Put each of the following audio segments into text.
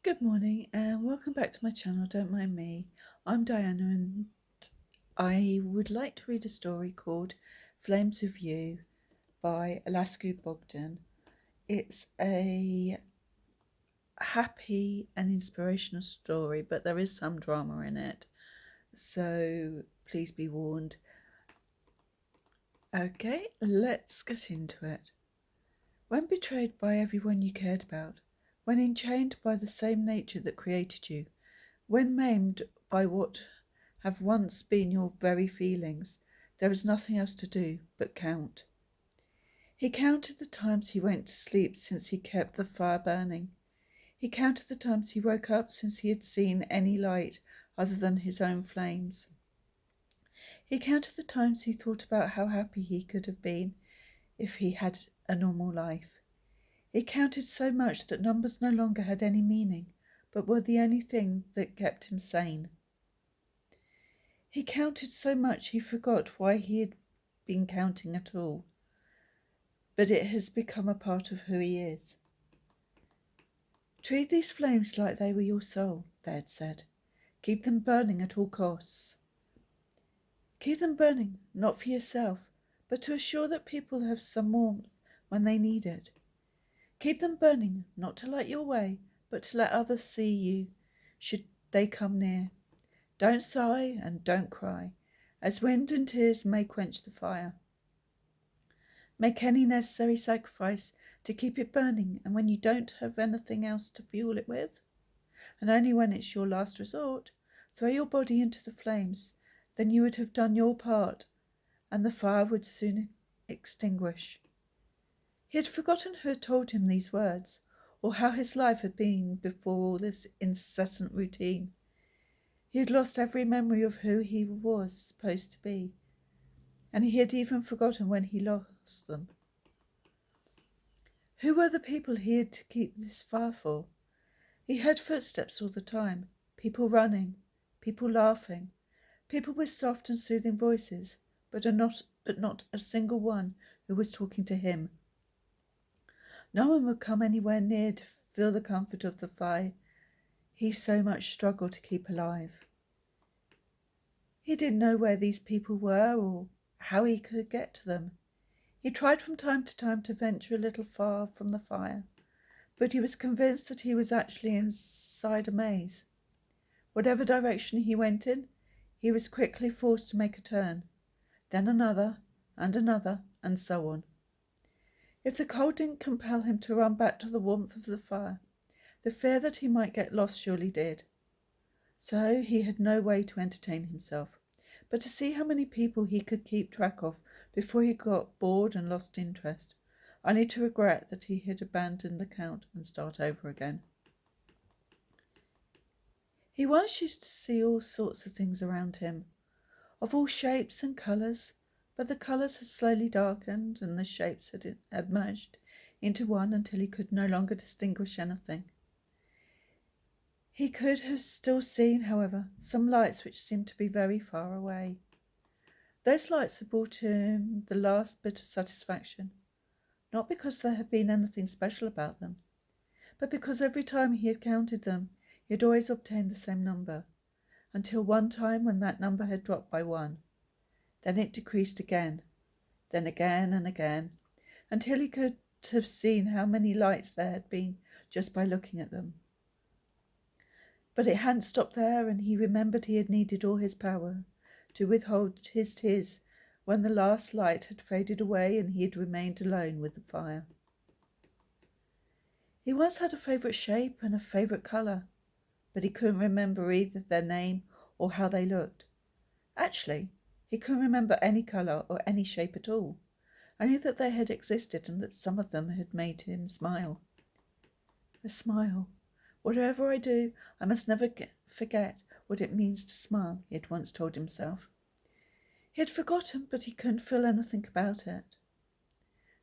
Good morning and welcome back to my channel, Don't Mind Me. I'm Diana and I would like to read a story called Flames of You by Lascu Bogdan. It's a happy and inspirational story, but there is some drama in it, so please be warned. Okay, let's get into it. When betrayed by everyone you cared about, when enchained by the same nature that created you, when maimed by what have once been your very feelings, there is nothing else to do but count. He counted the times he went to sleep since he kept the fire burning. He counted the times he woke up since he had seen any light other than his own flames. He counted the times he thought about how happy he could have been if he had a normal life. He counted so much that numbers no longer had any meaning, but were the only thing that kept him sane. He counted so much he forgot why he had been counting at all, but it has become a part of who he is. Treat these flames like they were your soul, they had said. Keep them burning at all costs. Keep them burning, not for yourself, but to assure that people have some warmth when they need it. Keep them burning, not to light your way, but to let others see you, should they come near. Don't sigh and don't cry, as wind and tears may quench the fire. Make any necessary sacrifice to keep it burning, and when you don't have anything else to fuel it with, and only when it's your last resort, throw your body into the flames. Then you would have done your part, and the fire would soon extinguish. He had forgotten who had told him these words, or how his life had been before all this incessant routine. He had lost every memory of who he was supposed to be, and he had even forgotten when he lost them. Who were the people he had to keep this fire for? He heard footsteps all the time, people running, people laughing, people with soft and soothing voices, but not a single one who was talking to him. No one would come anywhere near to feel the comfort of the fire he so much struggled to keep alive. He didn't know where these people were or how he could get to them. He tried from time to time to venture a little far from the fire, but he was convinced that he was actually inside a maze. Whatever direction he went in, he was quickly forced to make a turn, then another, and so on. If the cold didn't compel him to run back to the warmth of the fire, the fear that he might get lost surely did. So he had no way to entertain himself, but to see how many people he could keep track of before he got bored and lost interest, only to regret that he had abandoned the count and start over again. He once used to see all sorts of things around him, of all shapes and colours, but the colours had slowly darkened and the shapes had merged into one until he could no longer distinguish anything. He could have still seen, however, some lights which seemed to be very far away. Those lights had brought him the last bit of satisfaction, not because there had been anything special about them, but because every time he had counted them, he had always obtained the same number, until one time when that number had dropped by one. Then it decreased again, then again and again, until he could have seen how many lights there had been just by looking at them. But it hadn't stopped there, and he remembered he had needed all his power to withhold his tears when the last light had faded away and he had remained alone with the fire. He once had a favourite shape and a favourite colour, but he couldn't remember either their name or how they looked. Actually, he couldn't remember any colour or any shape at all, only that they had existed and that some of them had made him smile. A smile. Whatever I do, I must never forget what it means to smile, he had once told himself. He had forgotten, but he couldn't feel anything about it,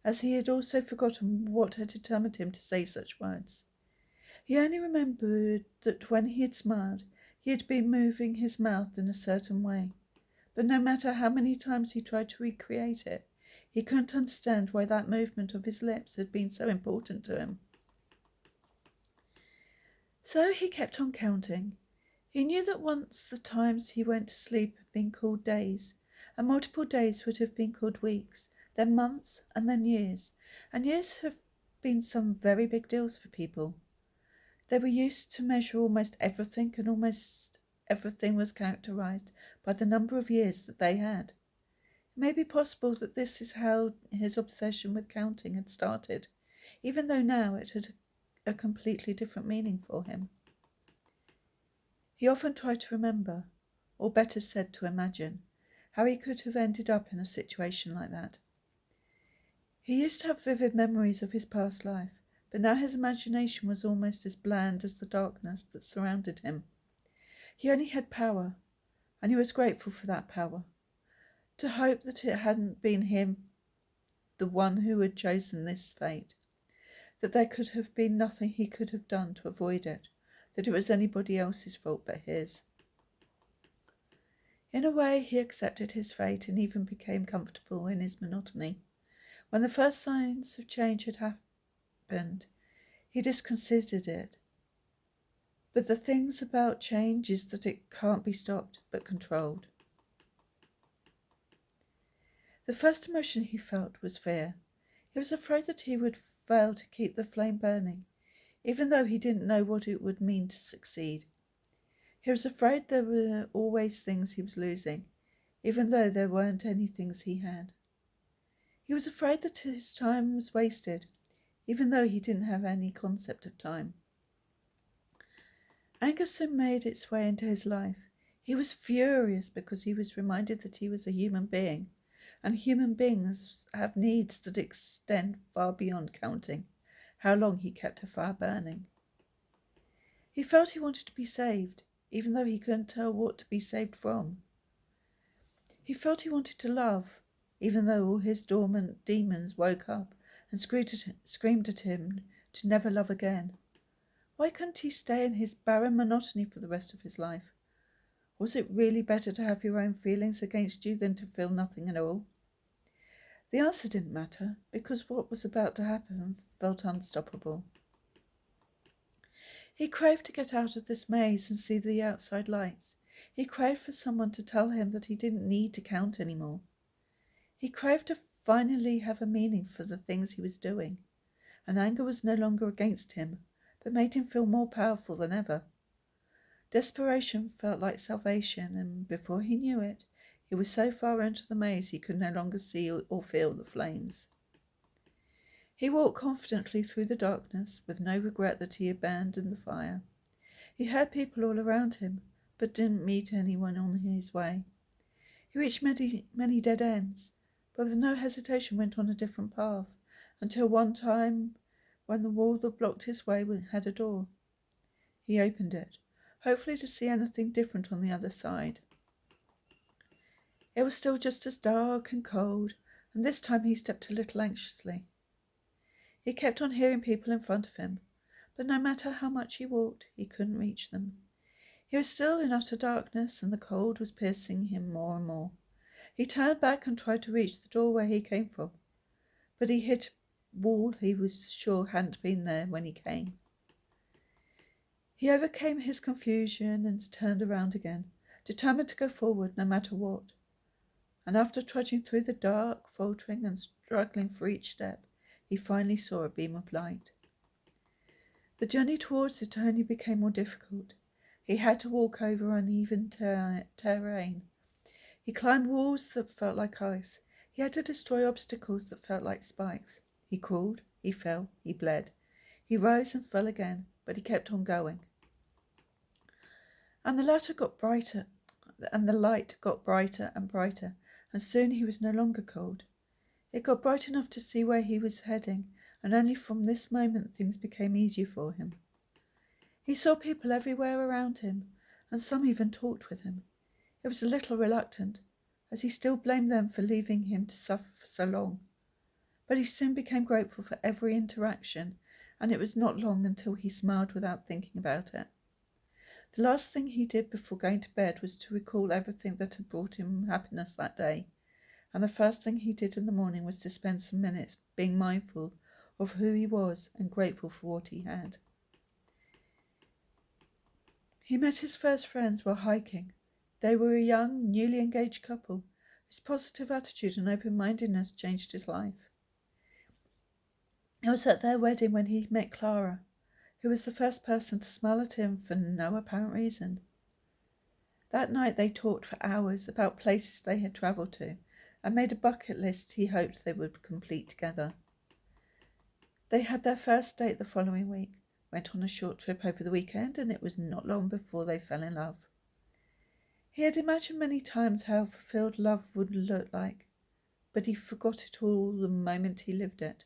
as he had also forgotten what had determined him to say such words. He only remembered that when he had smiled, he had been moving his mouth in a certain way, but no matter how many times he tried to recreate it, he couldn't understand why that movement of his lips had been so important to him. So he kept on counting. He knew that once the times he went to sleep had been called days, and multiple days would have been called weeks, then months, and then years. And years have been some very big deals for people. They were used to measure almost everything, and almost everything was characterized by the number of years that they had. It may be possible that this is how his obsession with counting had started, even though now it had a completely different meaning for him. He often tried to remember, or better said to imagine, how he could have ended up in a situation like that. He used to have vivid memories of his past life, but now his imagination was almost as bland as the darkness that surrounded him. He only had power, and he was grateful for that power. To hope that it hadn't been him, the one who had chosen this fate, that there could have been nothing he could have done to avoid it, that it was anybody else's fault but his. In a way, he accepted his fate and even became comfortable in his monotony. When the first signs of change had happened, he disconsidered it. But the things about change is that it can't be stopped, but controlled. The first emotion he felt was fear. He was afraid that he would fail to keep the flame burning, even though he didn't know what it would mean to succeed. He was afraid there were always things he was losing, even though there weren't any things he had. He was afraid that his time was wasted, even though he didn't have any concept of time. Anger soon made its way into his life. He was furious because he was reminded that he was a human being, and human beings have needs that extend far beyond counting how long he kept a fire burning. He felt he wanted to be saved, even though he couldn't tell what to be saved from. He felt he wanted to love, even though all his dormant demons woke up and screamed at him to never love again. Why couldn't he stay in his barren monotony for the rest of his life? Was it really better to have your own feelings against you than to feel nothing at all? The answer didn't matter, because what was about to happen felt unstoppable. He craved to get out of this maze and see the outside lights. He craved for someone to tell him that he didn't need to count anymore. He craved to finally have a meaning for the things he was doing, and anger was no longer against him, but made him feel more powerful than ever. Desperation felt like salvation, and before he knew it, he was so far into the maze he could no longer see or feel the flames. He walked confidently through the darkness, with no regret that he abandoned the fire. He heard people all around him, but didn't meet anyone on his way. He reached many dead ends, but with no hesitation went on a different path, until one time when the wall that blocked his way had a door. He opened it, hopefully to see anything different on the other side. It was still just as dark and cold, and this time he stepped a little anxiously. He kept on hearing people in front of him, but no matter how much he walked, he couldn't reach them. He was still in utter darkness, and the cold was piercing him more and more. He turned back and tried to reach the door where he came from, but he hit a wall he was sure hadn't been there when he came. He overcame his confusion and turned around again, determined to go forward no matter what. And after trudging through the dark, faltering and struggling for each step, he finally saw a beam of light. The journey towards it only became more difficult. He had to walk over uneven terrain. He climbed walls that felt like ice. He had to destroy obstacles that felt like spikes. He crawled, he fell, he bled. He rose and fell again, but he kept on going. And the light got brighter and brighter, and soon he was no longer cold. It got bright enough to see where he was heading, and only from this moment things became easier for him. He saw people everywhere around him, and some even talked with him. He was a little reluctant, as he still blamed them for leaving him to suffer for so long. But he soon became grateful for every interaction, and it was not long until he smiled without thinking about it. The last thing he did before going to bed was to recall everything that had brought him happiness that day, and the first thing he did in the morning was to spend some minutes being mindful of who he was and grateful for what he had. He met his first friends while hiking. They were a young, newly engaged couple whose positive attitude and open-mindedness changed his life. It was at their wedding when he met Clara, who was the first person to smile at him for no apparent reason. That night they talked for hours about places they had travelled to and made a bucket list he hoped they would complete together. They had their first date the following week, went on a short trip over the weekend, and it was not long before they fell in love. He had imagined many times how fulfilled love would look like, but he forgot it all the moment he lived it.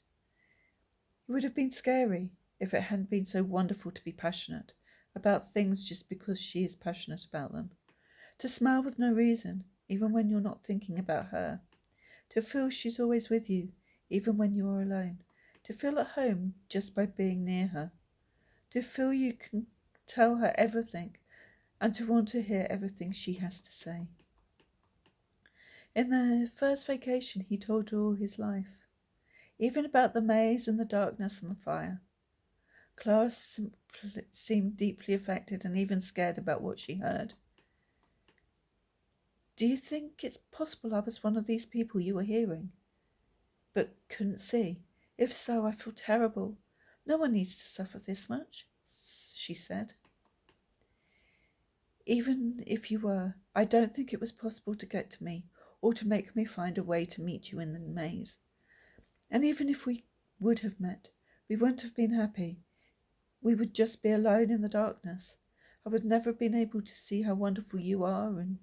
It would have been scary if it hadn't been so wonderful to be passionate about things just because she is passionate about them. To smile with no reason, even when you're not thinking about her. To feel she's always with you, even when you are alone. To feel at home just by being near her. To feel you can tell her everything and to want to hear everything she has to say. In their first vacation, he told her all his life, even about the maze and the darkness and the fire. Clara seemed deeply affected and even scared about what she heard. Do you think it's possible I was one of these people you were hearing, but couldn't see? If so, I feel terrible. No one needs to suffer this much, she said. Even if you were, I don't think it was possible to get to me, or to make me find a way to meet you in the maze. And even if we would have met, we wouldn't have been happy. We would just be alone in the darkness. I would never have been able to see how wonderful you are, and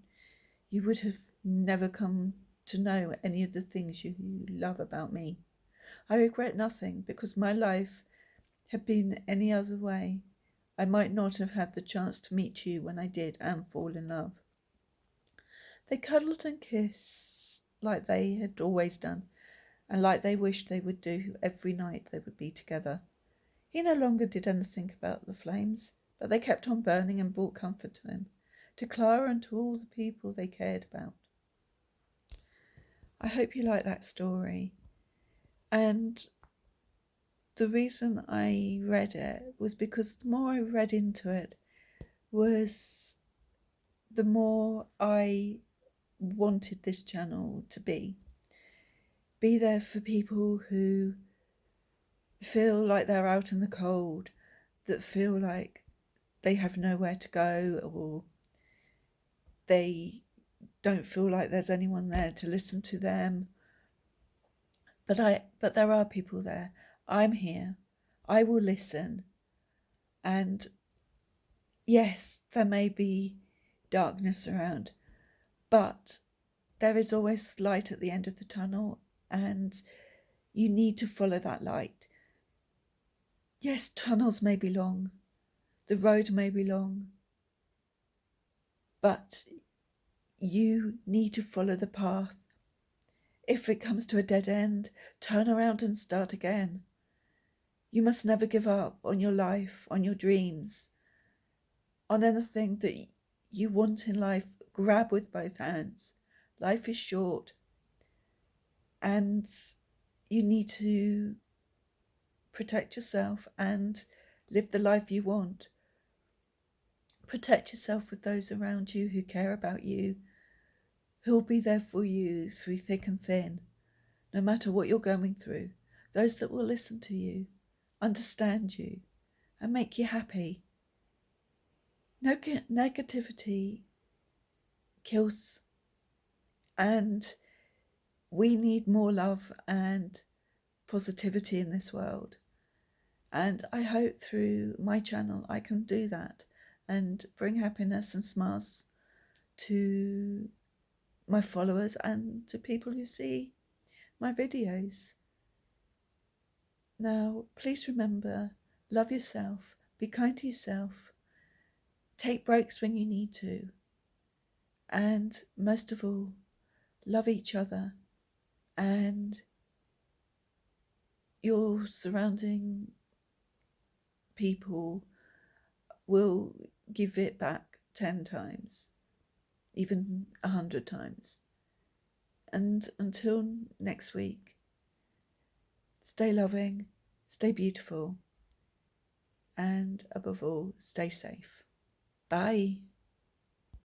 you would have never come to know any of the things you love about me. I regret nothing, because my life had been any other way. I might not have had the chance to meet you when I did and fall in love. They cuddled and kissed like they had always done, and like they wished they would do every night they would be together. He no longer did anything about the flames, but they kept on burning and brought comfort to him, to Clara and to all the people they cared about. I hope you like that story. And the reason I read it was because the more I read into it, was the more I wanted this channel to be there for people who feel like they're out in the cold, that feel like they have nowhere to go, or they don't feel like there's anyone there to listen to them. But there are people there. I'm here. I will listen. And yes, there may be darkness around, but there is always light at the end of the tunnel, and you need to follow that light. Yes, tunnels may be long, the road may be long, but you need to follow the path. If it comes to a dead end, turn around and start again. You must never give up on your life, on your dreams, on anything that you want in life. Grab with both hands. Life is short, and you need to protect yourself and live the life you want. Protect yourself with those around you who care about you, who will be there for you through thick and thin, no matter what you're going through. Those that will listen to you, understand you, and make you happy. Negativity kills, and we need more love and positivity in this world. And I hope through my channel I can do that and bring happiness and smiles to my followers and to people who see my videos. Now, please remember, love yourself, be kind to yourself, take breaks when you need to, and most of all, love each other, and your surrounding people will give it back 10 times, even 100 times. And until next week, stay loving, stay beautiful, and above all, stay safe. Bye.